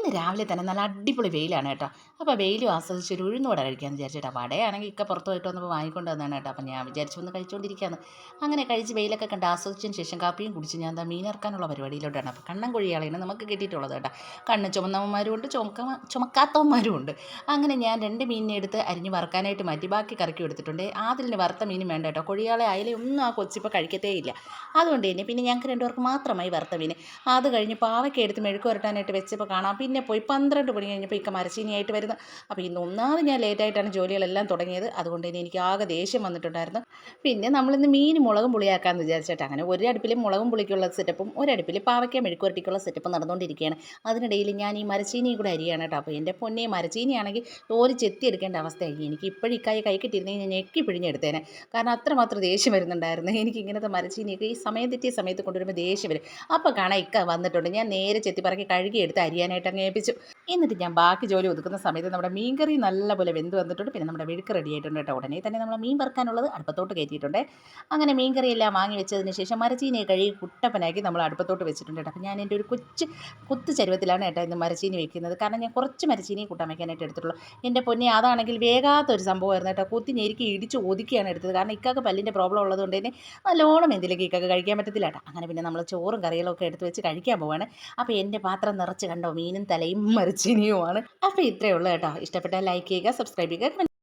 ഇന്ന് രാവിലെ തന്നെ നല്ല അടിപൊളി വെയിലാണ് കേട്ടോ. അപ്പോൾ വെയിലും ആസ്വദിച്ച് ഒരു ഉഴുന്നുവട കഴിക്കാമെന്ന് വിചാരിച്ചിട്ടാ. വടയാണെങ്കിൽ ഇക്ക പുറത്ത് പോയിട്ട് വന്നപ്പോൾ വാങ്ങിക്കൊണ്ട് വന്നതാണ് കേട്ടോ. അപ്പോൾ ഞാൻ വിചാരിച്ചു ഒന്ന് കഴിച്ചുകൊണ്ടിരിക്കുകയാണ്. അങ്ങനെ കഴിച്ച് വെയിലൊക്കെ കണ്ട് ആസ്വദിച്ചതിന് ശേഷം കാപ്പിയും കുടിച്ച് ഞാൻ എന്താ മീനിറക്കാനുള്ള പരിപാടിയിലോട്ടാണ്. അപ്പോൾ കണ്ണൻ കൊഴിയാളെയാണ് നമുക്ക് കിട്ടിയിട്ടുള്ളത് കേട്ടോ. കണ്ണ് ചുമന്നവന്മാരും ഉണ്ട്, ചുമക്കാത്തവന്മാരും ഉണ്ട്. അങ്ങനെ ഞാൻ 2 മീനിനെ എടുത്ത് അരിഞ്ഞ് വറുക്കാനായിട്ട് മാറ്റി. ബാക്കി കറിക്കും എടുത്തിട്ടുണ്ട്. ആദിലിന് വറുത്ത മീനും വേണ്ട കേട്ടോ. കൊഴിയാളെ അയലയൊന്നും ആ കൊച്ചിപ്പോൾ കഴിക്കത്തേ ഇല്ല. അതുകൊണ്ട് തന്നെ പിന്നെ ഞങ്ങൾക്ക് 2 പേർക്ക് മാത്രമായി വറുത്ത മീൻ. അത് കഴിഞ്ഞ് പാവയ്ക്ക എടുത്ത് മെഴുക്ക് പുരട്ടാനായിട്ട് വെച്ചപ്പോൾ കാണാം. പിന്നെ പോയി 12 മണി കഴിഞ്ഞപ്പോൾ ഇക്ക മരച്ചീനിയായിട്ട് വരുന്നത്. അപ്പോൾ ഇന്ന് ഒന്നാമത് ഞാൻ ലേറ്റായിട്ടാണ് ജോലികളെല്ലാം തുടങ്ങിയത്. അതുകൊണ്ട് തന്നെ എനിക്ക് ആകെ ദേഷ്യം വന്നിട്ടുണ്ടായിരുന്നു. പിന്നെ നമ്മളിന്ന് മീൻ മുളകും പുളിയാക്കാമെന്ന് വിചാരിച്ചിട്ട് അങ്ങനെ ഒരു അടുപ്പിൽ മുളകും പുളിക്കുള്ള സെറ്റപ്പും ഒരടുപ്പിൽ പാവയ്ക്ക മെഴുക്ക് പുരട്ടിക്കുള്ള സെറ്റപ്പും നടന്നുകൊണ്ടിരിക്കുകയാണ്. അതിനിടയിൽ ഞാൻ ഈ മരച്ചീനിയും കൂടെ അരിയാണ് കേട്ടോ. അപ്പോൾ എൻ്റെ പൊന്നെ മരച്ചീനിയാണെങ്കിൽ ഒരു ചെത്തി എടുക്കേണ്ട അവസ്ഥയായി. എനിക്ക് ഇപ്പോഴും ഇക്കായി കൈ കിട്ടിയിരുന്നെങ്കിൽ ഞാൻ ഞെക്കി പിഴിഞ്ഞെടുത്തേനെ. കാരണം അത്രമാത്രം ദേഷ്യം വരുന്നുണ്ടായിരുന്നു. എനിക്ക് ഇങ്ങനത്തെ മരച്ചീനിയൊക്കെ ഈ സമയം തെറ്റിയ സമയത്ത് കൊണ്ടുവരുമ്പോൾ ദേഷ്യം വരും. അപ്പോൾ കാണാൻ ഇക്ക വന്നിട്ടുണ്ട്. ഞാൻ നേരെ ചെത്തിപ്പറക്കി കഴുകിയെടുത്ത് അരിയാനായിട്ട് അങ്ങ് ഏൽപ്പിച്ചു. എന്നിട്ട് ഞാൻ ബാക്കി ജോലി ഒതുക്കുന്ന സമയത്ത് നമ്മുടെ മീൻകറി നല്ലപോലെ വെന്ത് വന്നിട്ടുണ്ട്. പിന്നെ നമ്മുടെ മെഴുക്ക് റെഡി ആയിട്ടുണ്ട് കേട്ടോ. ഉടനെ തന്നെ നമ്മൾ മീൻ വറുക്കാനുള്ളത് അടുപ്പത്തോട്ട് കയറ്റിയിട്ടുണ്ട്. അങ്ങനെ മീൻകറി എല്ലാം വാങ്ങി വെച്ചതിന് ശേഷം മരച്ചീനിയെ കഴുകി കുട്ടപ്പനാക്കി നമ്മൾ അടുപ്പത്തോട്ട് വെച്ചിട്ടുണ്ട് കേട്ടോ. അപ്പോൾ ഞാൻ എൻ്റെ ഒരു കുത്ത് ചരുവത്തിലാണ് കേട്ടോ ഇന്ന് മരച്ചീനി വെക്കുന്നത്. കാരണം ഞാൻ കുറച്ച് മരച്ചീനി കൂട്ടാൻ വയ്ക്കാനായിട്ട് എടുത്തിട്ടുള്ളൂ. എൻ്റെ പൊന്നെ അതാണെങ്കിൽ വേഗാത്തൊരു സംഭവമായിരുന്നു കേട്ടോ. കുത്തി ഞെരുക്കി ഇടിച്ച് ഒതുക്കിയാണ് എടുത്തത്. കാരണം ഇക്കാക്ക് പല്ലിൻ്റെ പ്രോബ്ലം ഉള്ളതുകൊണ്ട് തന്നെ നല്ലോണം എന്തിലേക്ക് ഇക്കാക്ക് കഴിക്കാൻ പറ്റത്തില്ല കേട്ടോ. അങ്ങനെ പിന്നെ നമ്മൾ ചോറും കറികളൊക്കെ എടുത്ത് വെച്ച് കഴിക്കാൻ പോവാണ്. അപ്പോൾ എൻ്റെ പാത്രം നിറച്ച് കണ്ടോ മീനും തലയും മരച്ചീനിയുമാണ്. അപ്പോൾ ഇത്രയേ ഉള്ളൂ കേട്ടോ. ഇഷ്ടപ്പെട്ടാൽ ലൈക്ക് ചെയ്യുക, സബ്സ്ക്രൈബ് ചെയ്യുക.